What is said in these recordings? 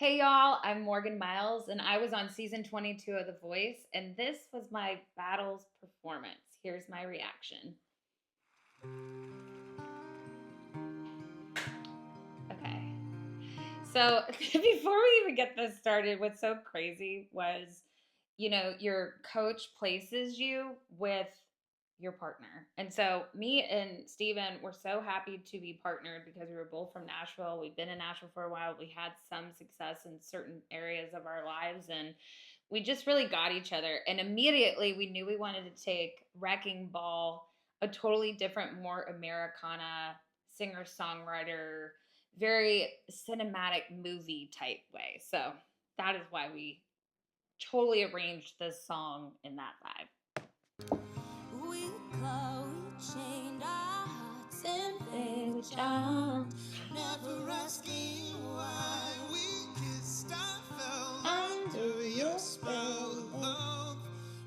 Hey y'all, I'm Morgan Myles, and I was on season 22 of The Voice, and this was my battles performance. Here's my reaction. Okay. So, before we even get this started, what's so crazy was, your coach places you with your partner. And so, me and Steven were so happy to be partnered because we were both from Nashville. We've been in Nashville for a while. We had some success in certain areas of our lives, and we just really got each other. And immediately, we knew we wanted to take Wrecking Ball a totally different, more Americana singer-songwriter, very cinematic movie type way. So that is why we totally arranged this song in that vibe. We chained our hearts and they charmed, never asking why we kissed. I fell under your spell of love.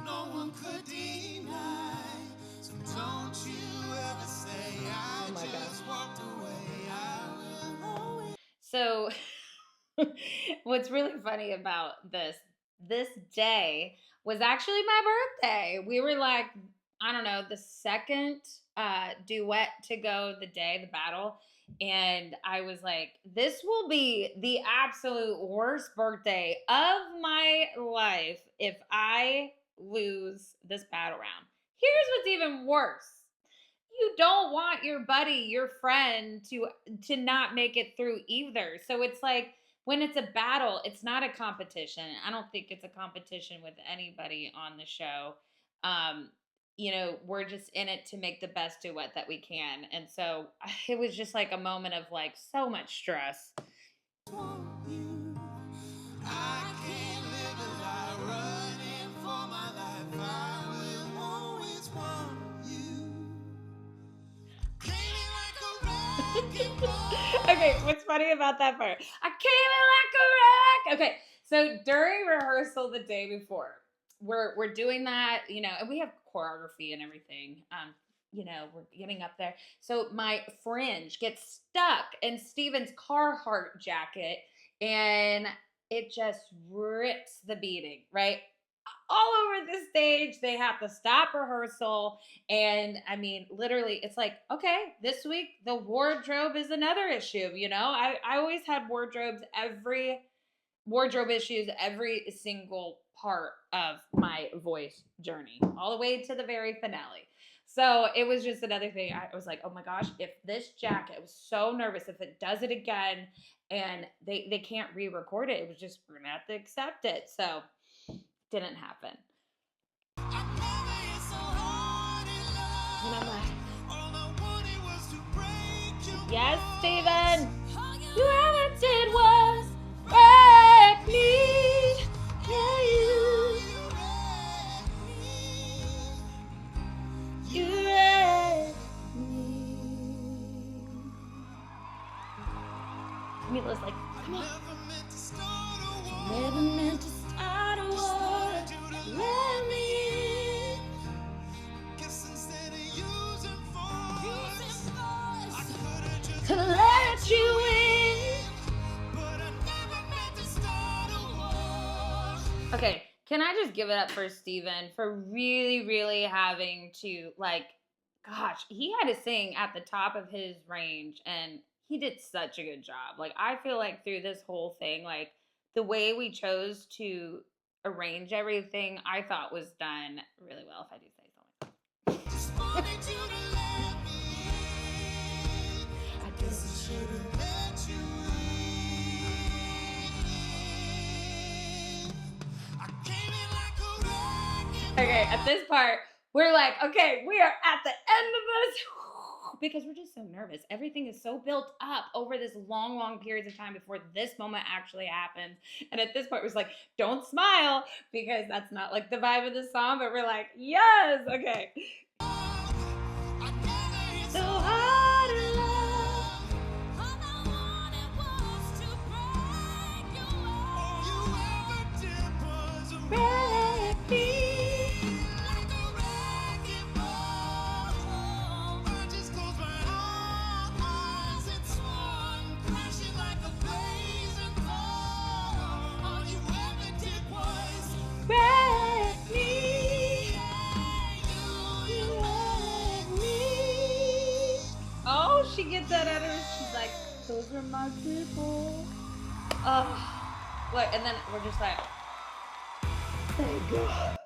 No one could deny. So don't you ever say I just walked away. I will always. So what's really funny about this day was actually my birthday. We were like, I don't know, the second duet to go the battle. And I was like, this will be the absolute worst birthday of my life if I lose this battle round. Here's what's even worse. You don't want your buddy, your friend to not make it through either. So it's like, when it's a battle, it's not a competition. I don't think it's a competition with anybody on the show. We're just in it to make the best duet that we can. And so it was just like a moment of like so much stress. I can't live a lie running for my life. I will always want you. Okay, what's funny about that part? I came in like a wreck. Okay, so during rehearsal the day before, we're doing that, and we have choreography and everything. We're getting up there. So my fringe gets stuck in Steven's Carhartt jacket, and it just rips the beading, right? All over the stage. They have to stop rehearsal. And I mean, literally, it's like, okay, this week the wardrobe is another issue. I always had wardrobe issues every single part of my voice journey, all the way to the very finale. So it was just another thing. I was like, oh my gosh, if this jacket, I was so nervous if it does it again and they can't re-record it, it was just, we're gonna have to accept it. So didn't happen. And I'm like, yes, Steven, you ever did was break me. Yeah, you wrecked me. Camila's like, come on. Never meant to start a war. Let me in. Guess instead of using force, I could've just to let you in. But I never meant to start a war. Okay, can I just give it up for Steven for really, really having to, like, gosh, he had to sing at the top of his range, and he did such a good job. Like, I feel like through this whole thing, like, the way we chose to arrange everything, I thought was done really well, if I do say so myself. Just wanted you to let me in. I guess I should have let you in. I came in like a wrecking ball. Okay, at this part, we're like, okay, we are at the end of this. Because we're just so nervous. Everything is so built up over this long, long periods of time before this moment actually happens. And at this point, it was like, don't smile, because that's not like the vibe of the song, but we're like, yes, okay. So hard to love. All I wanted was to break your heart. All you ever did was break me. Those are my people. Look, and then we're just like, thank God.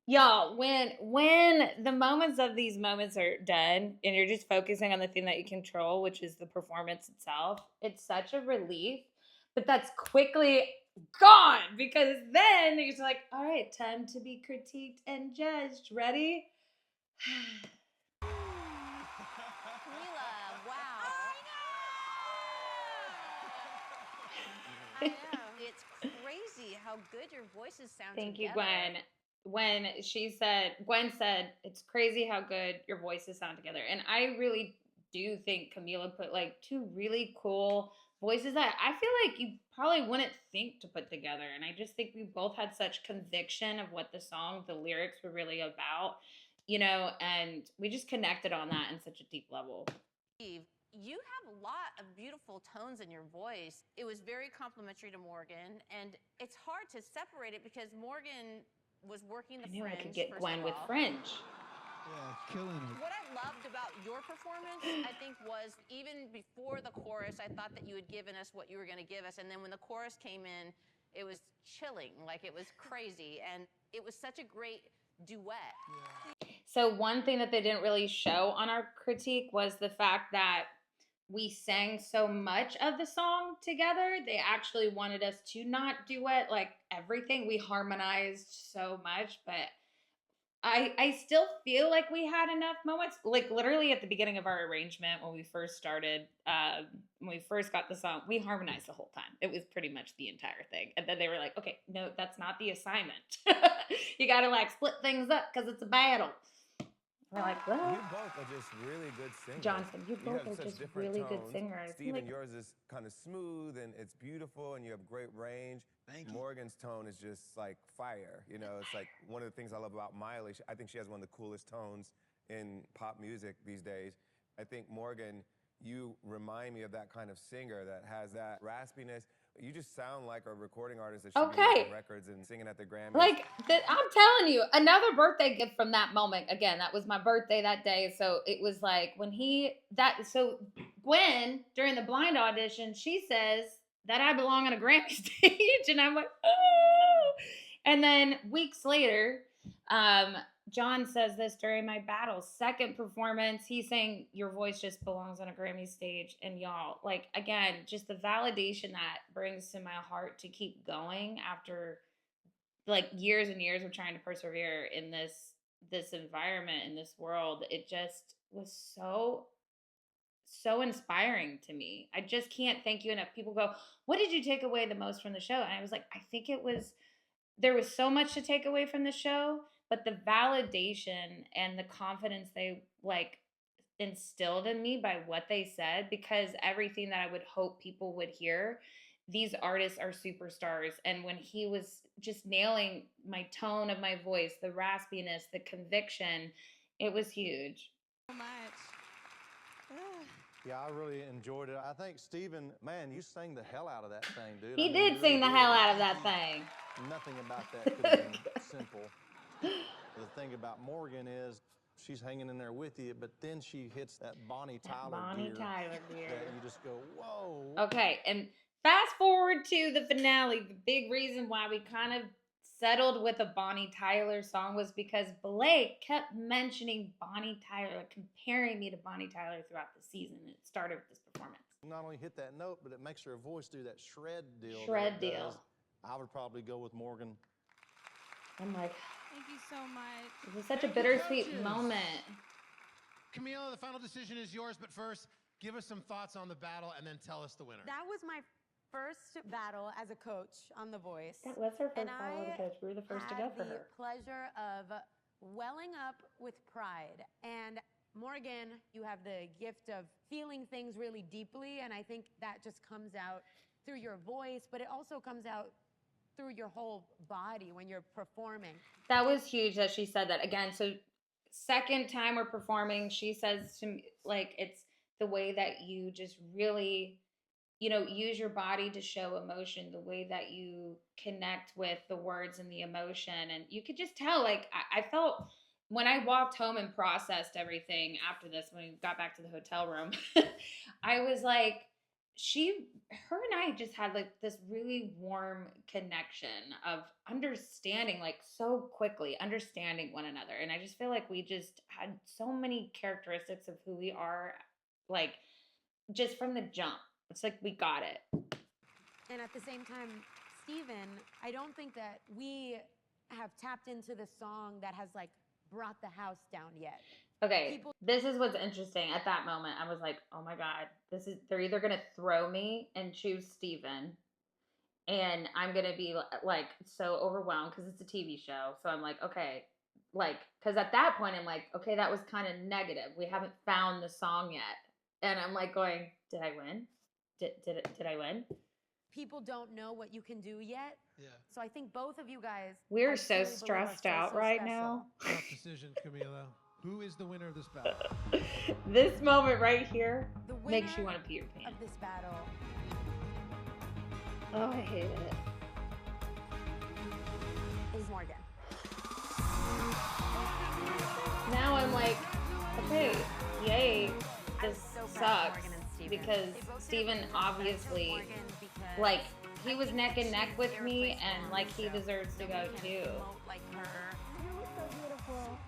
Y'all, when the moments of these moments are done and you're just focusing on the thing that you control, which is the performance itself, it's such a relief. But that's quickly gone because then you're just like, all right, time to be critiqued and judged. Ready? Camila, wow. I know. It's crazy how good your voices sound Thank you, together. Gwen. Gwen said, it's crazy how good your voices sound together. And I really do think Camila put like two really cool voices that I feel like you probably wouldn't think to put together. And I just think we both had such conviction of what the song, the lyrics were really about, and we just connected on that in such a deep level. Steve, you have a lot of beautiful tones in your voice. It was very complimentary to Morgan, and it's hard to separate it because Morgan was working the I knew fringe. I could get first Gwen of with all. Fringe. Yeah, killing it. What I loved about your performance, I think, was even before the chorus, I thought that you had given us what you were going to give us. And then when the chorus came in, it was chilling. Like, it was crazy. And it was such a great duet. Yeah. So one thing that they didn't really show on our critique was the fact that we sang so much of the song together. They actually wanted us to not duet like everything. We harmonized so much, but I still feel like we had enough moments. Like literally at the beginning of our arrangement when we first started, when we first got the song, we harmonized the whole time. It was pretty much the entire thing. And then they were like, okay, no, that's not the assignment. You gotta like split things up because it's a battle. We're like, what? You both are just really good singers. Johnson, you both have are such just different really good tones. singers. Steven, Like, yours is kind of smooth and it's beautiful and you have great range. Thank you. Morgan's tone is just like fire. It's like one of the things I love about Myles. I think she has one of the coolest tones in pop music these days. I think Morgan, you remind me of that kind of singer that has that raspiness. You just sound like a recording artist that should be making records and singing at the Grammys. Like, I'm telling you, another birthday gift from that moment. Again, that was my birthday that day. So it was like when so Gwen, during the blind audition, she says that I belong on a Grammy stage. And I'm like, oh. And then weeks later, John says this during my battle's second performance. He's saying your voice just belongs on a Grammy stage. And y'all, like, again, just the validation that brings to my heart to keep going after like years and years of trying to persevere in this environment, in this world. It just was so inspiring to me. I just can't thank you enough. People go, what did you take away the most from the show? And I was like, I think there was so much to take away from the show, but the validation and the confidence they like instilled in me by what they said, because everything that I would hope people would hear, these artists are superstars. And when he was just nailing my tone of my voice, the raspiness, the conviction, it was huge. So much. Yeah, I really enjoyed it. I think, Steven, man, you sang the hell out of that thing, dude. He I mean, did you sing really the did. hell out of that thing. Nothing about that could have been simple. The thing about Morgan is she's hanging in there with you, but then she hits that Bonnie Tyler gear. Tyler gear. That you just go, whoa. Okay, and fast forward to the finale. The big reason why we kind of settled with a Bonnie Tyler song was because Blake kept mentioning Bonnie Tyler, like comparing me to Bonnie Tyler throughout the season. It started with this performance. Not only hit that note, but it makes her voice do that shred deal. Shred deal. I would probably go with Morgan. I'm like, Thank you so much. it was such Thank a you, bittersweet coaches. moment. Camila, the final decision is yours, but first, give us some thoughts on the battle and then tell us the winner. That was my first battle as a coach on The Voice. That was her And first battle as a I coach. We were the first to go had for the her. pleasure of welling up with pride. And Morgan, you have the gift of feeling things really deeply, and I think that just comes out through your voice, but it also comes out through your whole body when you're performing. That was huge that she said that again. So second time we're performing, she says to me, like, it's the way that you just really, use your body to show emotion, the way that you connect with the words and the emotion. And you could just tell, like, I felt when I walked home and processed everything after this, when we got back to the hotel room, I was like, her and I just had like this really warm connection of understanding, like so quickly understanding one another. And I just feel like we just had so many characteristics of who we are, like just from the jump. It's like we got it. And at the same time, Steven, I don't think that we have tapped into the song that has like brought the house down yet. Okay, this is what's interesting. At that moment, I was like, oh my God, they're either going to throw me and choose Steven, and I'm going to be like so overwhelmed because it's a TV show. So I'm like, okay, like, because at that point, I'm like, okay, that was kind of negative. We haven't found the song yet. And I'm like going, did I win? Did I win? People don't know what you can do yet. Yeah. So I think both of you guys. We're so stressed out right now. Tough decision, Camila. Who is the winner of this battle? This moment right here The makes you winner want to pee your pants. of this battle Oh, I hate it. is Morgan. Now I'm like, okay, yay, this So proud of sucks Morgan and Steven. because They both did a Steven really good job. obviously, Morgan, because like, he I was think neck that and neck she with was me, irreplaceable and on like the he show. deserves to go Nobody can too. promote like her.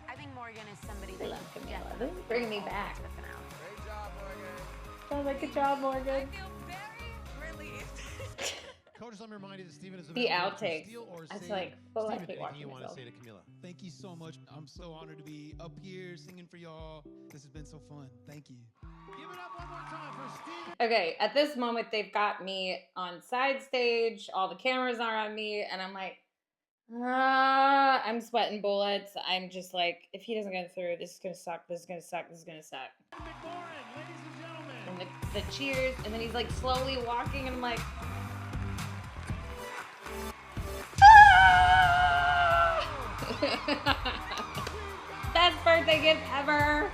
I think Morgan is somebody I that love you Camila. definitely This is bringing me follow back. to the finale. I was like, good job, Morgan. I feel very relieved. Coaches, let me remind you that Steven is The available to outtakes. steal or It's save. like, oh, I Steven, hate anything watching you want to myself. say to Camila? Thank you so much. I'm so honored to be up here singing for y'all. This has been so fun. Thank you. Give it up one more time for Steven. Okay, at this moment, they've got me on side stage. All the cameras are on me, and I'm like, I'm sweating bullets. I'm just like, if he doesn't get through, this is gonna suck. This is gonna suck. This is gonna suck. McLaurin, ladies and gentlemen. And the cheers, and then he's like slowly walking, and I'm like, best birthday gift ever.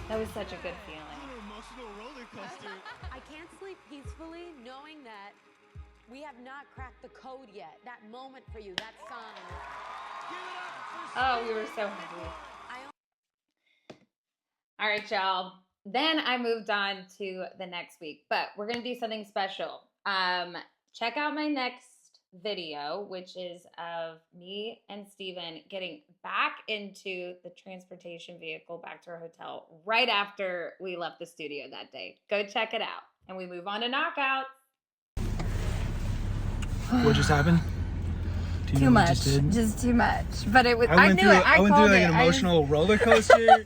That was such a good feeling. Emotional roller coaster. I can't sleep peacefully knowing that we have not cracked the code yet. That moment for you, that song. Oh, we were so happy. All right, y'all. Then I moved on to the next week, but we're going to do something special. Check out my next video, which is of me and Steven getting back into the transportation vehicle back to our hotel right after we left the studio that day. Go check it out. And we move on to knockouts. What just happened? Do you Too know what much. just did? Just too much. But it was. I went knew through, it. I went called through like it. an emotional roller coaster.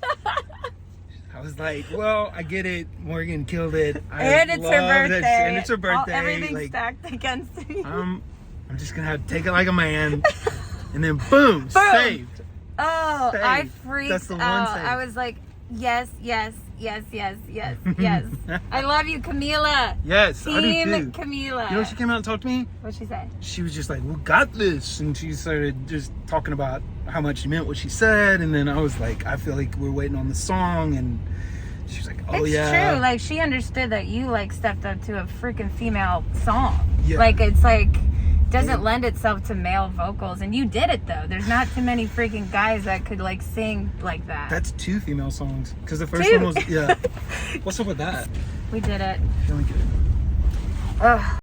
I was like, well, I get it. Morgan killed it. And it's her birthday. And it's her birthday. Everything's like, stacked against me. I'm just gonna have to take it like a man, and then boom, saved. Oh, Saved. I freaked That's the one out. save. I was like, yes, yes, yes, yes, yes, yes. I love you, Camila. Yes, I do Team too. Camila. You know, she came out and talked to me. What'd she say? She was just like, "We got this," and she started just talking about how much she meant what she said, and then I was like, "I feel like we're waiting on the song," and she was like, "Oh It's yeah." true. Like, she understood that you, like, stepped up to a freaking female song. Yeah. Like, it's like, doesn't lend itself to male vocals. And you did it, though. There's not too many freaking guys that could, like, sing like that. That's 2 female songs because the first Two. one was yeah. What's up with that? We did it. Feeling good. Ugh.